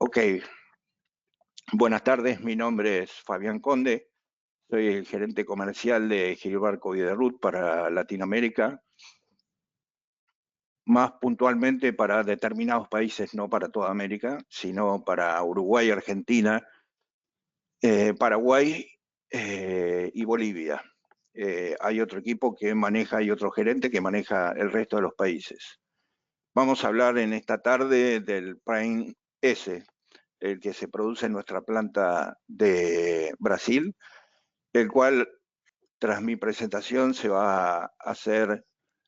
Ok, buenas tardes, mi nombre es Fabián Conde, soy el gerente comercial de Gilbarco Viderrut para Latinoamérica, más puntualmente para determinados países, no para toda América, sino para Uruguay, Argentina, Paraguay y Bolivia. Hay otro equipo que maneja y otro gerente que maneja el resto de los países. Vamos a hablar en esta tarde del Prime S, el que se produce en nuestra planta de Brasil, el cual, tras mi presentación, se va a hacer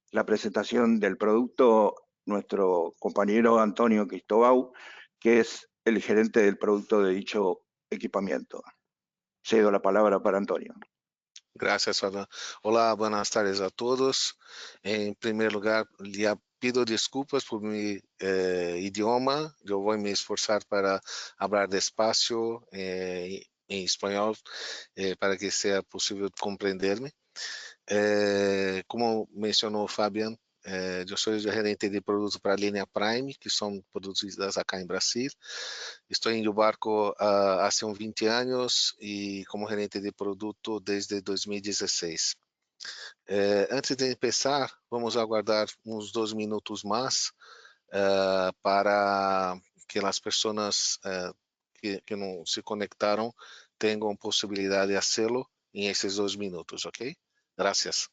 la presentación del producto nuestro compañero Antonio Cristobau, que es el gerente del producto de dicho equipamiento. Cedo la palabra para Antonio. Gracias, Fabián. Olá, buenas tardes a todos. Em primeiro lugar, lhe pido desculpas por mi idioma. Eu vou me esforçar para falar despacio em espanhol para que seja possível compreender-me. Como mencionou Fabián, eu sou o gerente de produtos para a linha Prime, que são produzidas acá em Brasil. Estou em Gilbarco há 20 anos e como gerente de produto desde 2016. Antes de começar, vamos aguardar uns 2 minutos mais para que as pessoas que não se conectaram tenham possibilidade de fazê-lo em esses 2 minutos, ok? Gracias.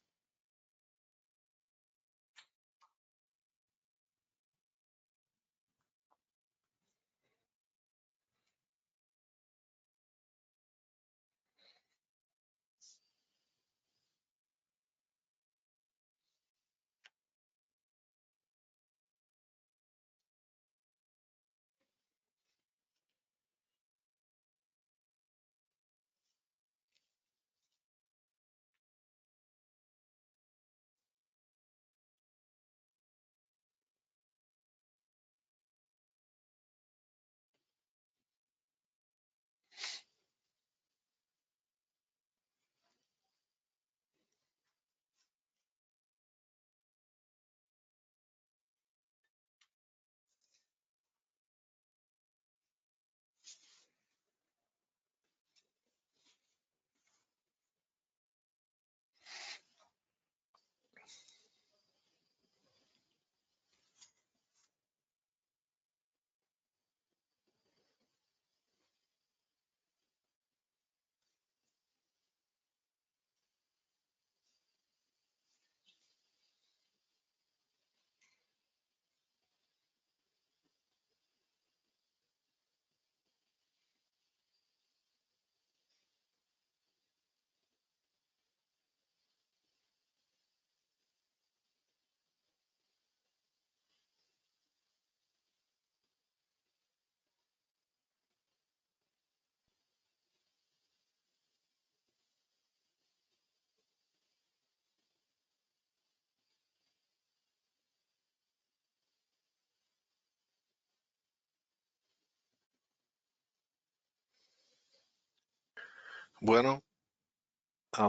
Bueno,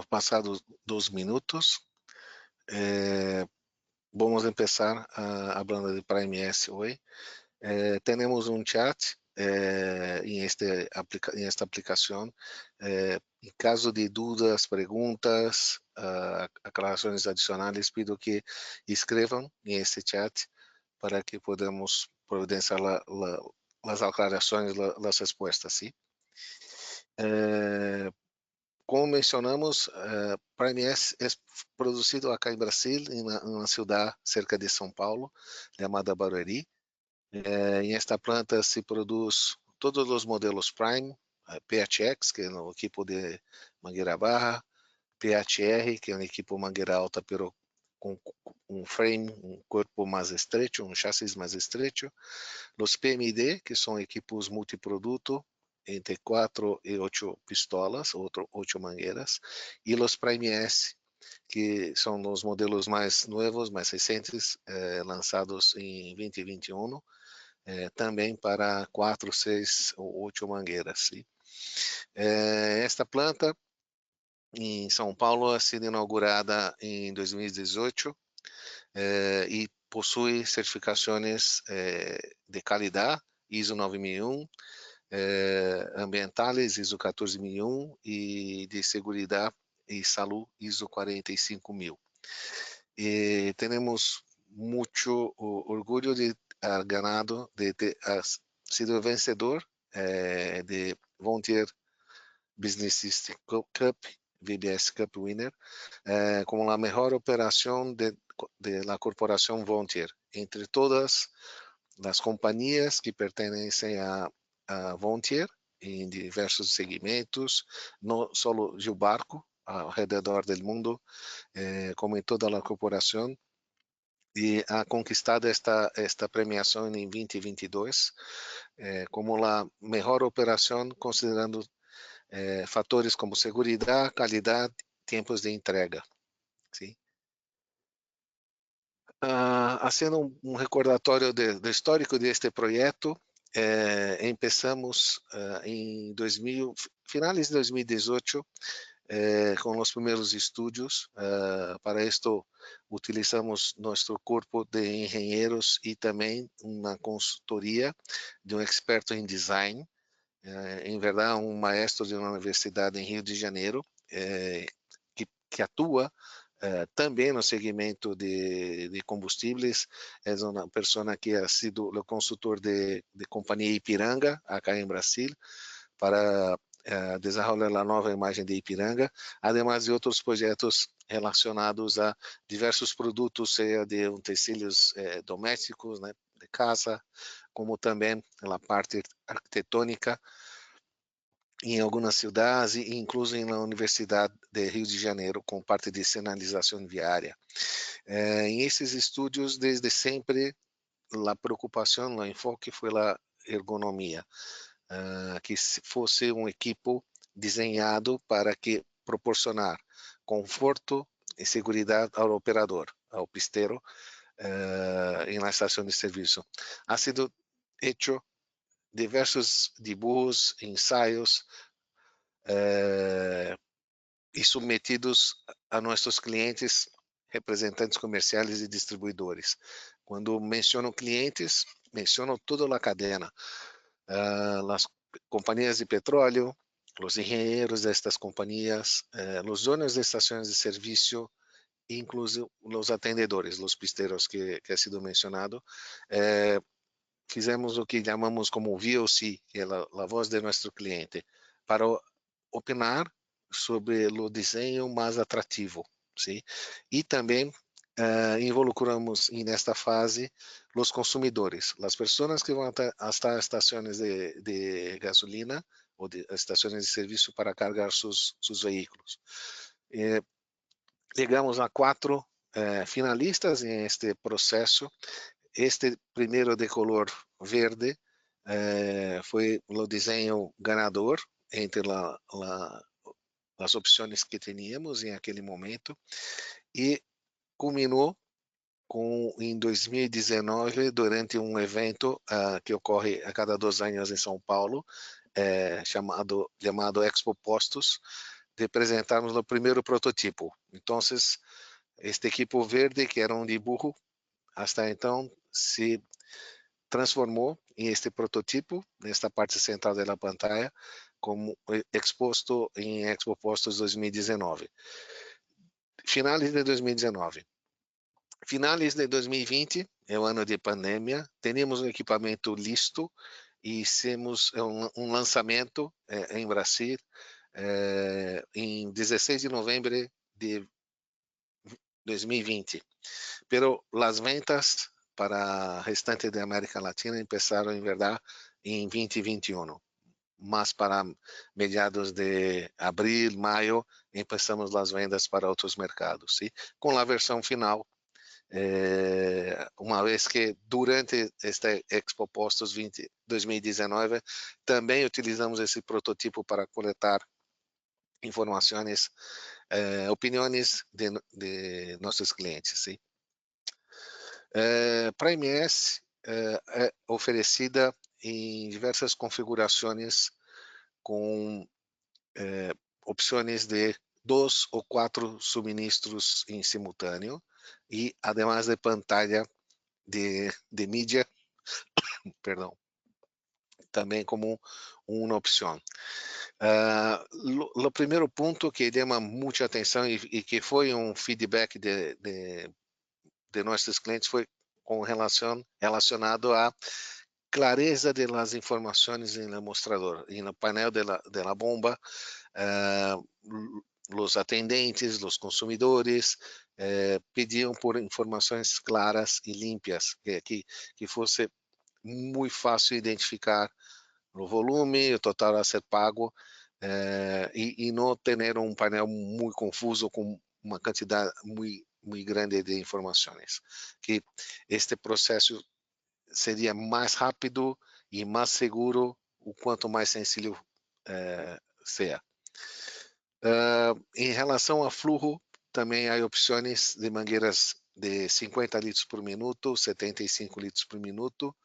passados 2 minutos, vamos começar falando de Prime S hoje. Temos um chat em esta aplicação. Em caso de dúvidas, perguntas, aclarações adicionais, pido que escrevam em este chat para que podamos providenciar as aclarações, as respostas, ¿sí? Como mencionamos, Prime S é produzido acá em Brasil, em uma cidade cerca de São Paulo, chamada Barueri. Em esta planta se produz todos os modelos Prime, PHX, que é o equipo de mangueira barra, PHR, que é um equipo mangueira alta, pero com um frame, um corpo mais estreito, um chassis mais estreito. Os PMD, que são equipos multiproduto, entre 4 e 8 pistolas, 8 mangueiras. E os Prime S, que são os modelos mais novos, mais recentes, lançados em 2021, também para 4, 6 ou 8 mangueiras. ¿Sí? Esta planta em São Paulo ha sido inaugurada em 2018 e possui certificações de qualidade ISO 9001, ambientales, ISO 14001 e de segurança e saúde, ISO 45000. Temos muito orgulho de ter ganado, de ter sido vencedor de Vontier Business System Cup, VBS Cup Winner, como a melhor operação de la corporação Vontier, entre todas as companhias que pertencem a Vontier, em diversos segmentos, não só de barco, ao redor do mundo, como em toda a corporação, e ha conquistado esta premiação em 2022 como a melhor operação, considerando fatores como segurança, qualidade, tempos de entrega. ¿Sí? Haciendo um recordatório do histórico deste projeto, empezamos em finales de 2018 com os primeiros estudos. Para isto, utilizamos nosso corpo de engenheiros e também uma consultoria de um experto em design, em verdade, um maestro de uma universidade em Rio de Janeiro, que atua também no segmento de combustíveis. É uma pessoa que ha sido o consultor de companhia Ipiranga, acá em Brasil, para desenvolver a nova imagem de Ipiranga, además de outros projetos relacionados a diversos produtos, seja de utensílios domésticos, né, de casa, como também a parte arquitetônica em algumas cidades, e incluso na Universidade de Rio de Janeiro, com parte de sinalização viária. Em esses estúdios, desde sempre, a preocupação, o enfoque foi a ergonomia, que fosse um equipo desenhado para que proporcionar conforto e segurança ao operador, ao pisteiro, em la estação de serviço. Ha sido hecho diversos dibujos, ensaios, e submetidos a nossos clientes, representantes comerciais e distribuidores. Quando menciono clientes, menciono toda a cadeia, as companhias de petróleo, os engenheiros destas companhias, os donos de estações de serviço, incluso os atendedores, os pisteiros que ha sido mencionado. Fizemos o que chamamos como VOC, que é a voz de nosso cliente, para opinar sobre o desenho mais atrativo, sim? E também involucramos nesta fase os consumidores, as pessoas que vão até estações de gasolina ou de estações de serviço para carregar seus veículos. Chegamos a 4 finalistas em este processo. Este primeiro de color verde foi o desenho ganador entre as opções que tínhamos em aquele momento, e culminou em 2019, durante um evento que ocorre a cada 2 anos em São Paulo, chamado Expo Postos, de apresentarmos o primeiro prototipo. Então, este equipo verde, que era um dibujo, hasta então se transformou em este prototipo, nesta parte central da pantalla, como exposto em Expo Postos 2019. Finales de 2019. Finales de 2020, é o ano de pandemia, temos um equipamento listo e hicimos um lançamento em Brasil em 16 de novembro de 2020. Pero as ventas para o restante da América Latina começaram, em verdade, em 2021. Mas para mediados de abril, maio, começamos as vendas para outros mercados, ¿sí? Com a versão final, uma vez que durante este Expo Postos 2019 também utilizamos esse prototipo para coletar informações, opiniões de nossos clientes, ¿sí? Para a MS é oferecida em diversas configurações com opções de 2 ou 4 suministros em simultâneo e, además de pantalla de mídia, perdão, também como uma opção. O primeiro ponto que chama muita atenção e que foi um feedback de nossos clientes foi com relacionado à clareza de las informações no mostrador e no painel de la bomba. Os atendentes, os consumidores pediam por informações claras e limpas, que fosse muito fácil identificar o volume, o total a ser pago, e não ter um painel muito confuso com uma quantidade muito grande de informações. Que este processo seria mais rápido e mais seguro o quanto mais sencillo seja. Em relação a fluxo, também há opções de mangueiras de 50 litros por minuto, 75 litros por minuto,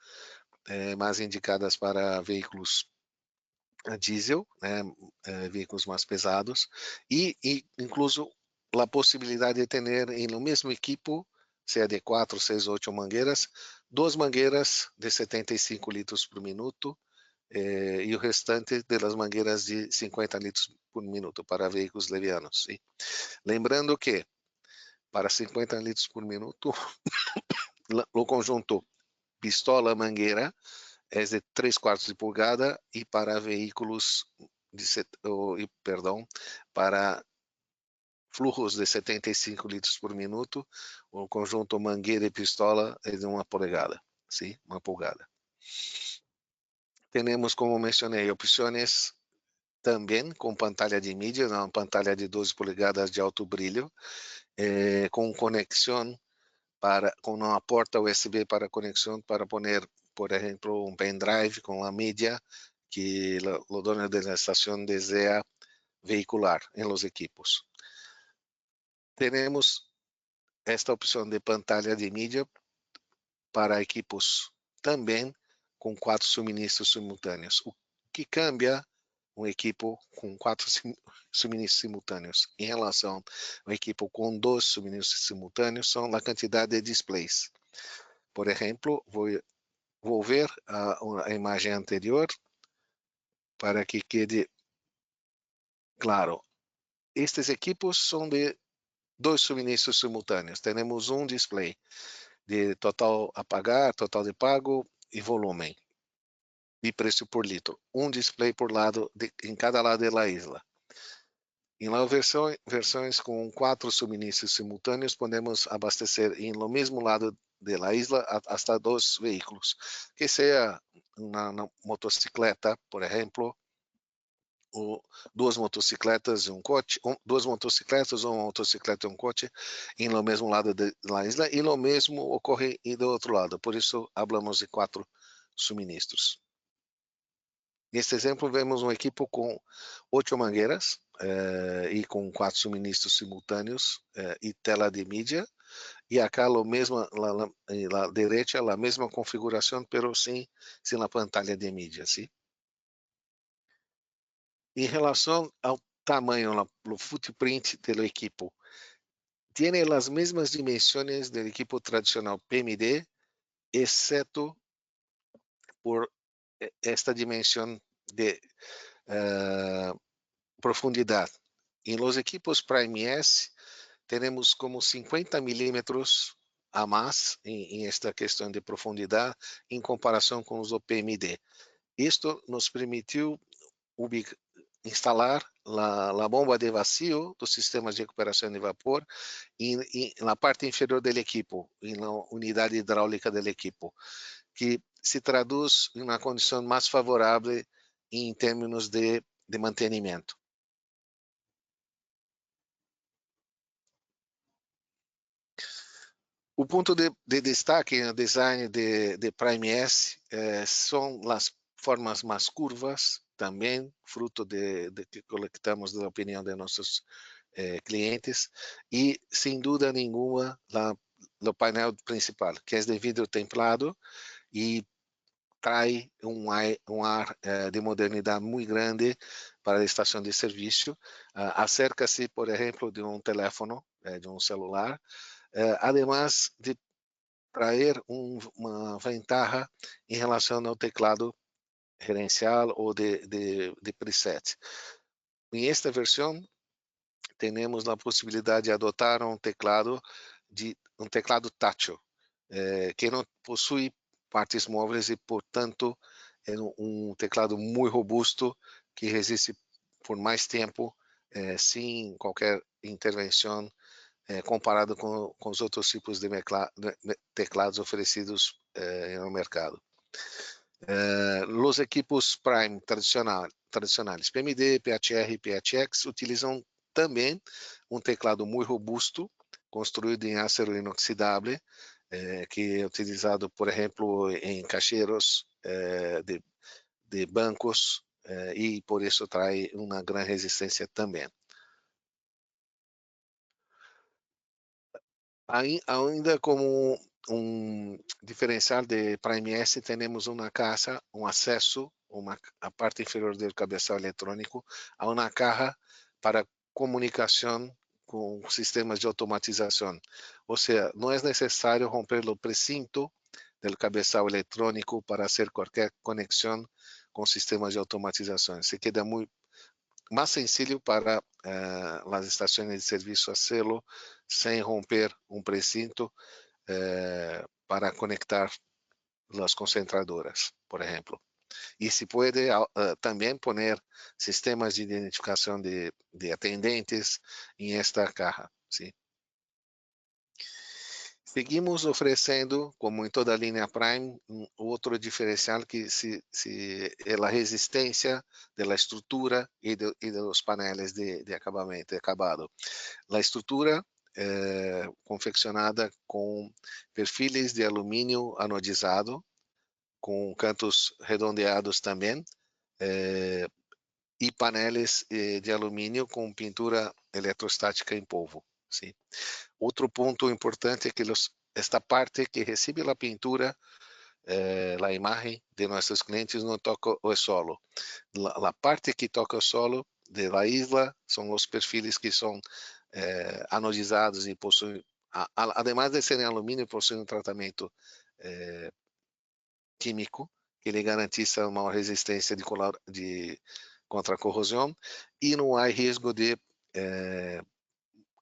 mais indicadas para veículos a diesel, né, veículos mais pesados, e incluso a possibilidade de ter no mesmo equipo, seja de 4, 6, 8 mangueiras, 2 mangueiras de 75 litros por minuto, e o restante das mangueiras de 50 litros por minuto para veículos levianos. Sim? Lembrando que para 50 litros por minuto, o conjunto pistola-mangueira é de 3/4 de polegada e para veículos para fluxos de 75 litros por minuto, o conjunto mangueira e pistola é de 1 polegada, sim, 1 polegada. Temos, como mencionei, opções também com pantalla de mídia, uma pantalla de 12 polegadas de alto brilho, com conexão com uma porta USB para conexão para poner, por exemplo, um pendrive com a mídia que o dono da estação deseja vehicular em los equipos. Temos esta opção de pantalla de mídia para equipos também com 4 suministros simultâneos, o que cambia um equipo com 4 suministros simultâneos em relação ao equipo com 2 suministros simultâneos são a quantidade de displays. Por exemplo, vou ver a imagem anterior para que quede claro. Estes equipos são de 2 suministros simultâneos. Temos um display de total a pagar, total de pago e volume e preço por litro. Um display por lado em cada lado da isla. Em las versões com 4 suministros simultâneos, podemos abastecer em lo mesmo lado da isla hasta 2 veículos, que seja uma motocicleta, por exemplo, ou 2 motocicletas e um coche, 2 motocicletas ou uma motocicleta e um coche em lo mesmo lado da isla, e lo mesmo ocorre do outro lado, por isso falamos de 4 suministros. Neste exemplo, vemos um equipo com 8 mangueiras e com 4 suministros simultâneos e tela de mídia. E acá a mesma, a direita, a mesma configuração, pero sem a pantalla de mídia, ¿sí? Em relação ao tamanho, o footprint do equipo, tem as mesmas dimensões do equipo tradicional PMD, exceto por esta dimensão de profundidade. Em los equipos Prime S, temos como 50 milímetros a mais em esta questão de profundidade em comparação com os OPMD. Isto nos permitiu instalar a bomba de vacío dos sistemas de recuperação de vapor na parte inferior do equipo, na unidade hidráulica do equipo, que se traduz em uma condição mais favorável em termos de mantenimento. O ponto de destaque no design de Prime S são as formas mais curvas, também fruto de que coletamos da opinião de nossos clientes, e sem dúvida nenhuma o painel principal, que é de vidro templado e traz um ar de modernidade muito grande para a estação de serviço. Acerca-se, por exemplo, de um teléfono, de um celular, además de trazer uma ventaja em relação ao teclado gerencial ou de preset. Em esta versão, temos a possibilidade de adotar um teclado tátil, que não possui partes móveis e, portanto, é um teclado muito robusto que resiste por mais tempo sem qualquer intervenção comparado com os outros tipos de teclados oferecidos no mercado. Os equipos Prime tradicionais PMD, PHR e PHX utilizam também um teclado muito robusto, construído em aço inoxidável, que é utilizado, por exemplo, em caixeiros de bancos, e por isso traz uma grande resistência também. Ainda como um diferencial de Prime S, temos uma caixa, um acesso, a parte inferior do cabeçal eletrônico, a uma caja para comunicação com sistemas de automatização. Ou seja, não é necessário romper o precinto do cabeçal eletrônico para hacer qualquer conexão com sistemas de automatização. Se queda muito mais sencillo para as estações de serviço hacerlo sem romper um precinto para conectar as concentradoras, por exemplo. E se pode também poner sistemas de identificação de atendentes em esta caja, ¿sí? Seguimos oferecendo, como em toda a linha Prime, outro diferencial que é a resistência da estrutura e dos painéis de acabado. A estrutura confeccionada com perfis de alumínio anodizado, com cantos redondeados também, e painéis de alumínio com pintura eletrostática em polvo. Sim. Outro ponto importante é que esta parte que recebe a pintura, a imagem de nossos clientes não toca o solo. A parte que toca o solo de la isla são os perfis que são anodizados e possuem, además de serem alumínio, possuem um tratamento químico que lhe garantiza uma resistência contra a corrosão e não há risco de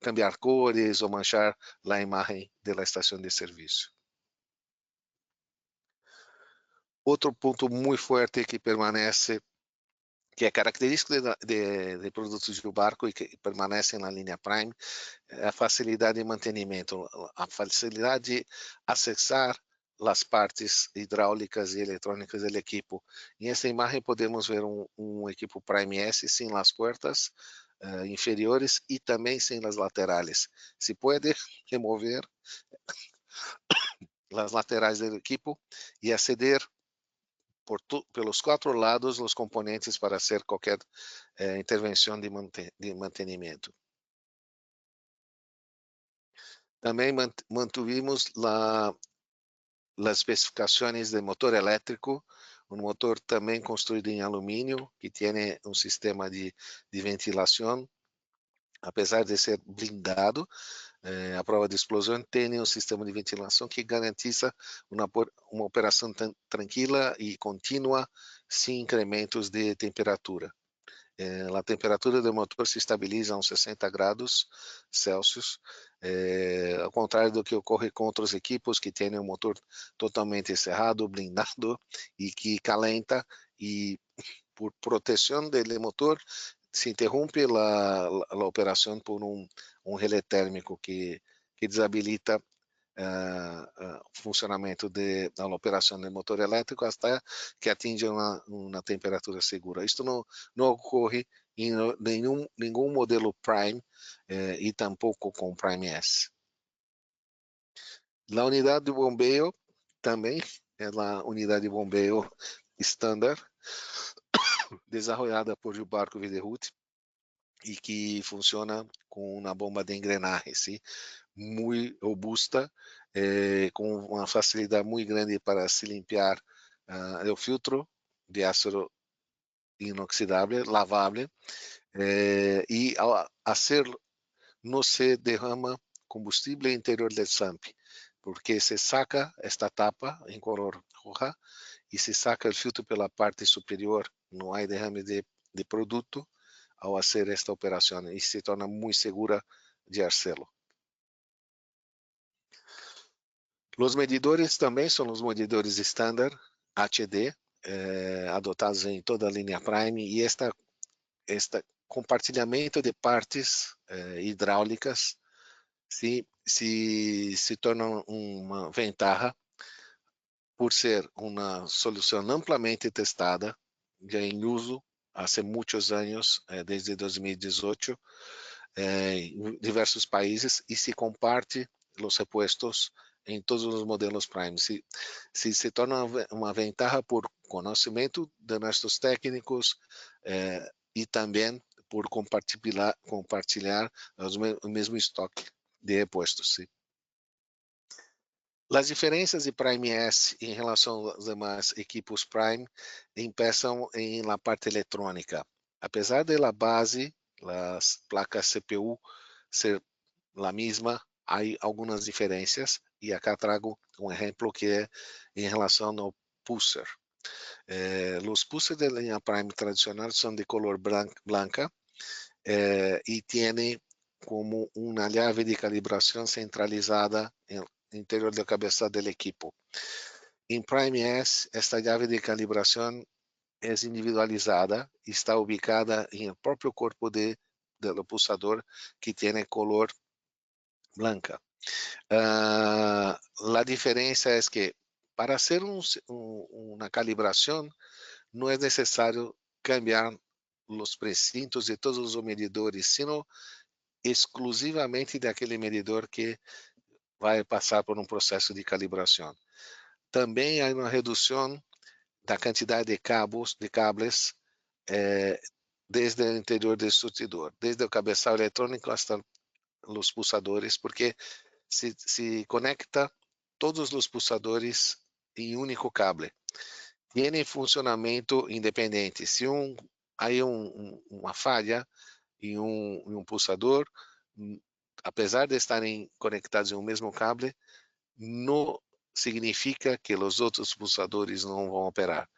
cambiar cores ou manchar a imagem da estação de serviço. Outro ponto muito forte que permanece, que é característico de produtos de barco e que permanecem na linha Prime, é a facilidade de mantenimento, a facilidade de acessar as partes hidráulicas e eletrônicas do equipo. Em esta imagem podemos ver um equipo Prime S sem as portas inferiores e também sem as laterais. Se pode remover as laterais do equipo e aceder pelos 4 lados os componentes para hacer qualquer intervenção de mantenimento. Também mantuvimos as especificações de motor elétrico, um motor também construído em alumínio, que tem um sistema de ventilação, apesar de ser blindado, a prova de explosão tem um sistema de ventilação que garantiza uma operação tranquila e contínua, sem incrementos de temperatura. A temperatura do motor se estabiliza a uns 60 graus Celsius, ao contrário do que ocorre com outros equipos que têm um motor totalmente cerrado, blindado e que calenta, e por proteção do motor se interrompe a operação por um relé térmico que desabilita o funcionamento da operação do motor elétrico até que atinja uma temperatura segura. Isto não ocorre em nenhum modelo Prime e tampouco com Prime S. A unidade de bombeio também é a unidade de bombeio estándar desenvolvida por Gilbarco Videroute e que funciona com uma bomba de engrenagem, ¿sí? Muito robusta, com uma facilidade muito grande para se limpar o filtro de aço inoxidável, lavável, e ao hacerlo não se derrama combustível interior do SAMP, porque se saca esta tapa em color roja e se saca o filtro pela parte superior, não há derrame de produto ao fazer esta operação e se torna muito segura de hacerlo. Os medidores também são os medidores estándar HD, adotados em toda a linha Prime, e este compartilhamento de partes hidráulicas se torna uma ventaja por ser uma solução amplamente testada, já em uso há muitos anos, desde 2018, em diversos países, e se comparte os repuestos em todos os modelos Prime. Se torna uma ventaja por conhecimento de nossos técnicos e também por compartilhar o mesmo estoque de repuestos. Sim. As diferenças de Prime S em relação aos demais equipos Prime começam em la parte eletrônica. Apesar de la base, as placas CPU ser la misma, há algumas diferenças, e acá trago um exemplo que é em relação ao pulser. Os pulsers de linha Prime tradicional são de color blanca e têm como uma chave de calibração centralizada no interior da cabeça do equipo. Em Prime S, esta chave de calibração é individualizada e está ubicada no próprio corpo do pulsador, que tem color blanca. A diferença é que para hacer uma calibração não é necessário cambiar os precintos de todos os medidores, sino exclusivamente daquele medidor que vai passar por um processo de calibração. Também há uma redução da quantidade de cables desde o interior do surtidor, desde o cabeçal eletrônico até os pulsadores, porque se conecta todos os pulsadores em um único cable. Tem funcionamento independente. Se há uma falha em um pulsador, apesar de estarem conectados em um mesmo cable, não significa que os outros pulsadores não vão operar.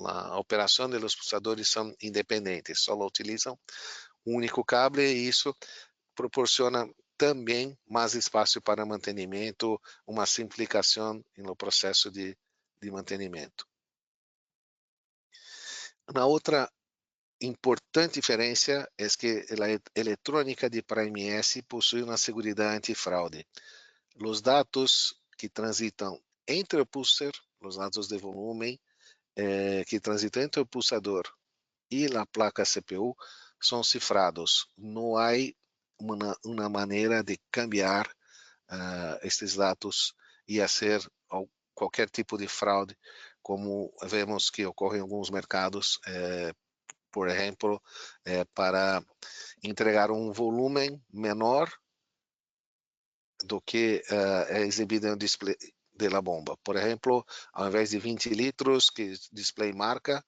A operação dos pulsadores são independentes, só utilizam um único cable, e isso proporciona também mais espaço para mantenimento, uma simplificação no processo de mantenimento. Uma outra importante diferença é que a eletrônica de Prime S possui uma segurança antifraude. Os dados que transitam entre o pulser, os dados de volume que transitam entre o pulsador e a placa CPU são cifrados. Não há uma maneira de cambiar estes dados e fazer qualquer tipo de fraude, como vemos que ocorre em alguns mercados, por exemplo, para entregar um volume menor do que é exibido no display da bomba. Por exemplo, ao invés de 20 litros que o display marca,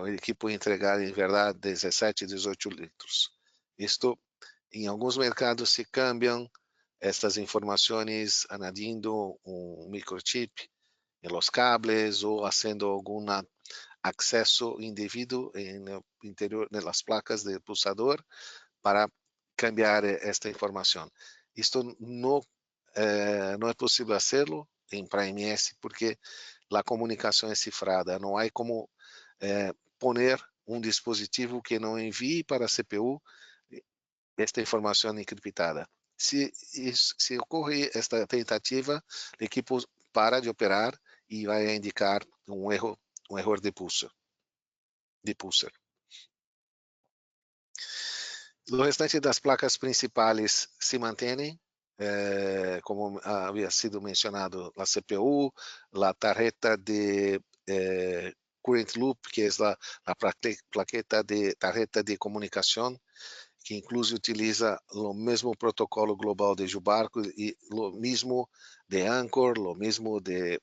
o equipo entregar em verdade 17, 18 litros. Isto, em alguns mercados se cambiam estas informações añadindo um microchip em los cables ou fazendo algum acesso indevido no interior das placas do pulsador para cambiar esta informação. Isto não é possível hacerlo em Prime S porque a comunicação é cifrada. Não há como poner um dispositivo que não envie para a CPU esta informação encriptada. Se ocorre esta tentativa, o equipo para de operar e vai indicar um erro de pulser. O restante das placas principais se mantém, como havia sido mencionado, a CPU, a tarjeta de current loop, que é a plaqueta de tarjeta de comunicação, que inclusive utiliza o mesmo protocolo global de Jubarco e o mesmo de Anchor, o mesmo de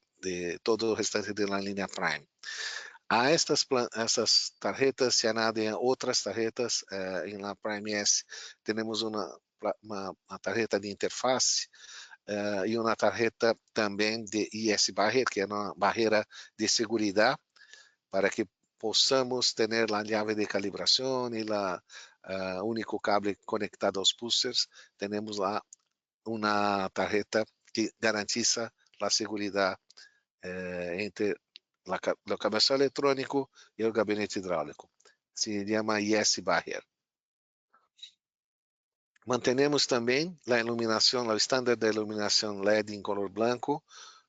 todo o restante da linha Prime. A essas tarjetas se añaden outras tarjetas. Em la Prime S temos uma tarjeta de interface e uma tarjeta também de IS Barrier, que é uma barreira de segurança, para que possamos ter a chave de calibração e o único cable conectado aos pushers. Temos lá uma tarjeta que garantiza a segurança entre o cabeçalho eletrônico e o gabinete hidráulico. Se chama IS Barrier. Mantenemos também a iluminação, o estándar de iluminação LED em color branco,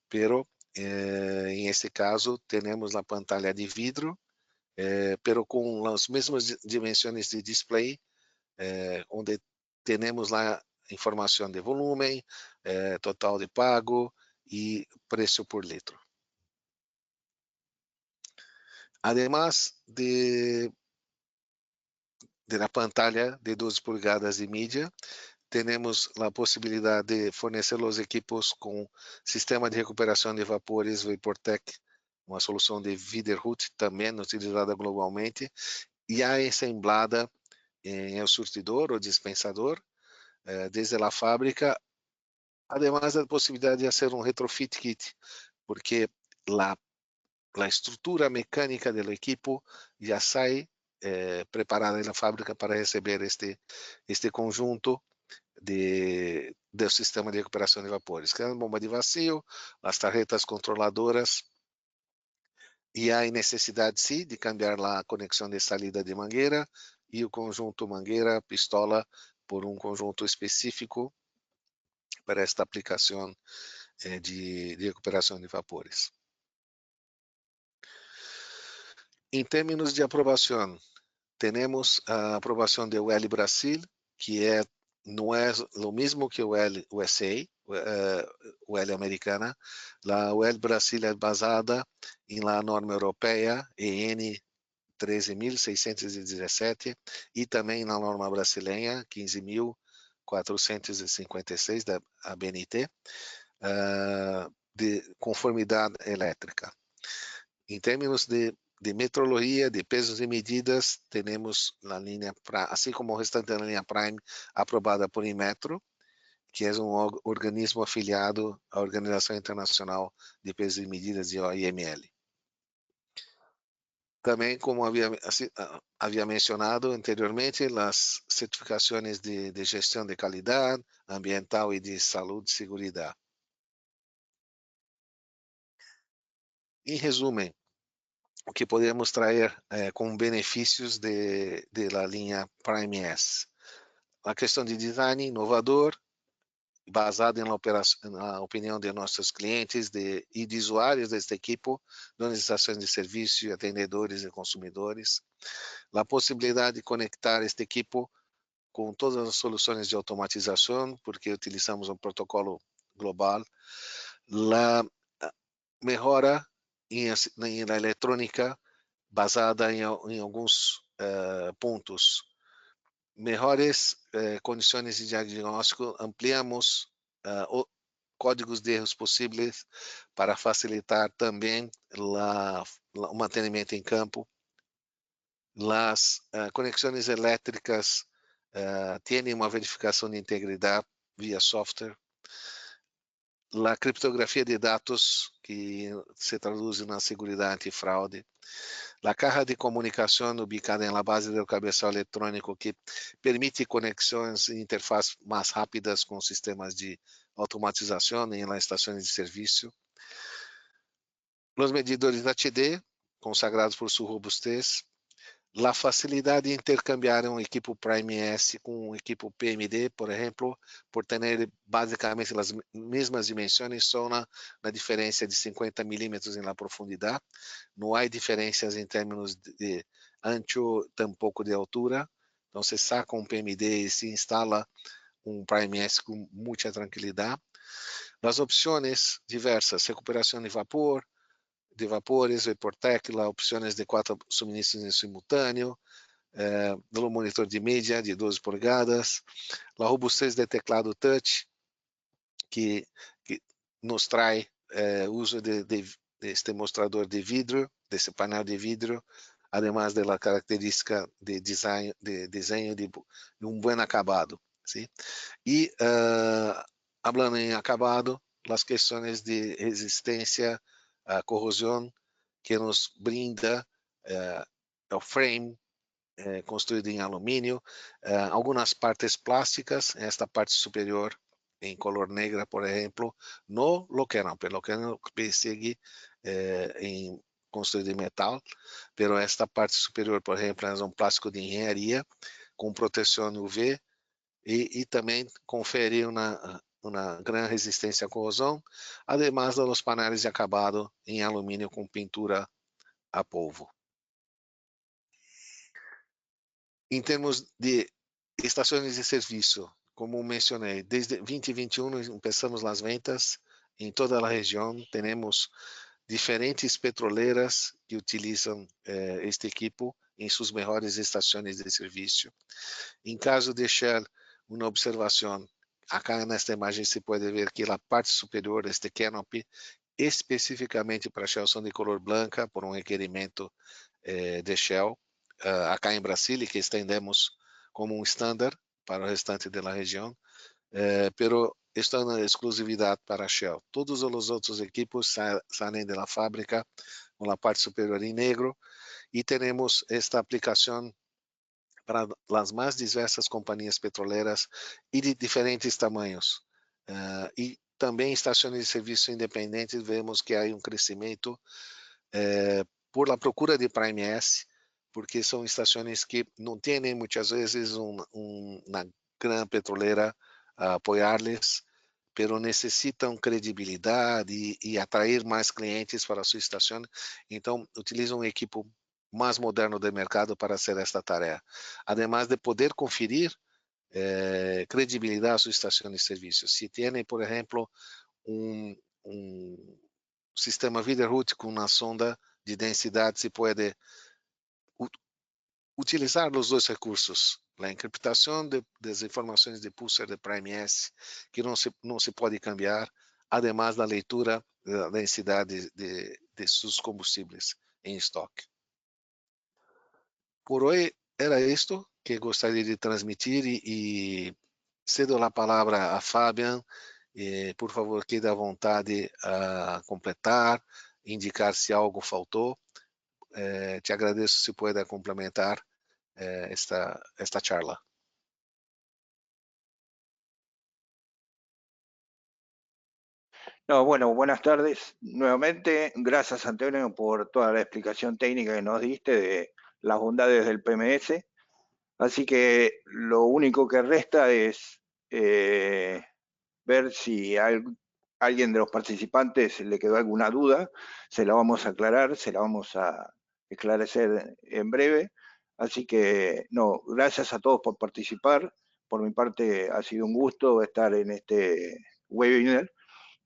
pero em este caso temos a pantalla de vidro, pero com as mesmas dimensões de display, onde temos lá informação de volume, total de pago e preço por litro. Además de la pantalla de 12 polegadas de mídia, temos a possibilidade de fornecer os equipos com sistema de recuperação de vapores VaporTech, uma solução de Widerhut também utilizada globalmente, e assemblada em el surtidor ou dispensador, desde a fábrica, además da possibilidade de fazer um retrofit kit, porque a estrutura mecânica do equipo já sai preparada na fábrica para receber este conjunto do sistema de recuperação de vapores, que é a bomba de vazio, as tarjetas controladoras, e há necessidade sim de cambiar a conexão de saída de mangueira e o conjunto mangueira-pistola por um conjunto específico para esta aplicação de recuperação de vapores. Em termos de aprovação, temos a aprovação do UL Brasil, que não é o mesmo que o UL USA, UL americana. A UL Brasil é basada na norma europeia EN 13.617 e também na norma brasileira 15.456 da ABNT, de conformidade elétrica. Em termos de metrologia, de pesos e medidas, temos na linha, assim como o restante da linha Prime, aprovada por Inmetro, que é um organismo afiliado à Organização Internacional de Pesos e Medidas, de OIML. Também, como havia mencionado anteriormente, as certificações de gestão de qualidade ambiental e de saúde e segurança. Em resumo, o que podemos trazer como benefícios da linha Prime S. A questão de design inovador, baseado na opinião de nossos clientes e de usuários deste equipo, nas estações de serviço, atendedores e consumidores. A possibilidade de conectar este equipo com todas as soluções de automatização, porque utilizamos um protocolo global. A melhora na eletrônica, basada em alguns pontos. Melhores condições de diagnóstico, ampliamos códigos de erros possíveis para facilitar também o mantenimento em campo. As conexões elétricas têm uma verificação de integridade via software. A criptografia de dados, que se traduz na segurança antifraude. A caja de comunicação ubicada na base do cabeçal eletrônico, que permite conexões e interfaces mais rápidas com sistemas de automatização em las estações de serviço. Os medidores HD, consagrados por sua robustez. A facilidade de intercambiar um equipo Prime S com um equipo PMD, por exemplo, por ter basicamente as mesmas dimensões, só na diferença de 50 milímetros na profundidade. Não há diferenças em termos de ancho, tampouco de altura. Então, você saca um PMD e se instala um Prime S com muita tranquilidade. As opções diversas, recuperação de vapores, VaporTech, opções de 4 suministros em simultâneo, no monitor de mídia de 12 polegadas, a robustez de teclado touch, que nos traz uso deste mostrador de vidro, desse painel de vidro, además da característica de desenho de um bom acabado. Sim? E Hablando em acabado, as questões de resistência à corrosão que nos brinda o frame construído em alumínio, algumas partes plásticas, esta parte superior em color negra, por exemplo, no Locanopy. Locanopy segue em construído em metal, pero esta parte superior, por exemplo, é um plástico de engenharia com proteção UV e também confere uma grande resistência à corrosão, además dos painéis de acabado em alumínio com pintura a polvo. Em termos de estações de serviço, como mencionei, desde 2021 começamos as ventas em toda a região. Temos diferentes petroleiras que utilizam este equipo em suas melhores estações de serviço. Em caso de Shell, uma observação, acá nesta imagem se pode ver que a parte superior deste canopy, especificamente para Shell, são de cor branca, por um requerimento de Shell, acá em Brasília, que estendemos como um estándar para o restante da região, pero está na exclusividade para Shell. Todos os outros equipos saem da fábrica com a parte superior em negro e temos esta aplicação para as mais diversas companhias petroleras e de diferentes tamanhos. E também estações de serviço independentes, vemos que há um crescimento por la procura de Prime S, porque são estações que não têm muitas vezes uma grande petroleira a apoiar-lhes, pero necessitam credibilidade e atrair mais clientes para a sua estação, então utilizam um equipo mais moderno do mercado para fazer esta tarefa, además de poder conferir credibilidade a sua estação de serviço. Se tem, por exemplo, um sistema Widerhut com uma sonda de densidade, se pode utilizar os dois recursos, a encriptação das informações de pulsar de Prime S, que não se pode cambiar, además da leitura da densidade de seus combustíveis em estoque. Por hoje era isto que gostaria de transmitir e cedo a palavra a Fabian. Por favor, quede à vontade a completar, indicar se algo faltou. Te agradeço se puder complementar esta charla. No, bueno, buenas tardes nuevamente. Gracias, Antonio, por toda la explicación técnica que nos diste de las bondades del PMS. Así que lo único que resta es ver si a alguien de los participantes le quedó alguna duda. Se la vamos a aclarar, se la vamos a esclarecer en breve. Así que, no, gracias a todos por participar. Por mi parte, ha sido un gusto estar en este webinar.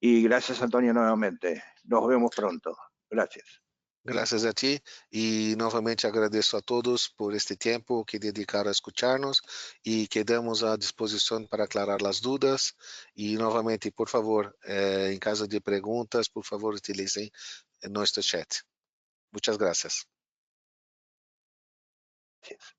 Y gracias, Antonio, nuevamente. Nos vemos pronto. Gracias. Graças a ti e novamente agradeço a todos por este tempo que dedicaram a escutar-nos e quedamos à disposição para aclarar as dúvidas e novamente, por favor, em caso de perguntas, por favor, utilizem nosso chat. Muitas graças. Gracias.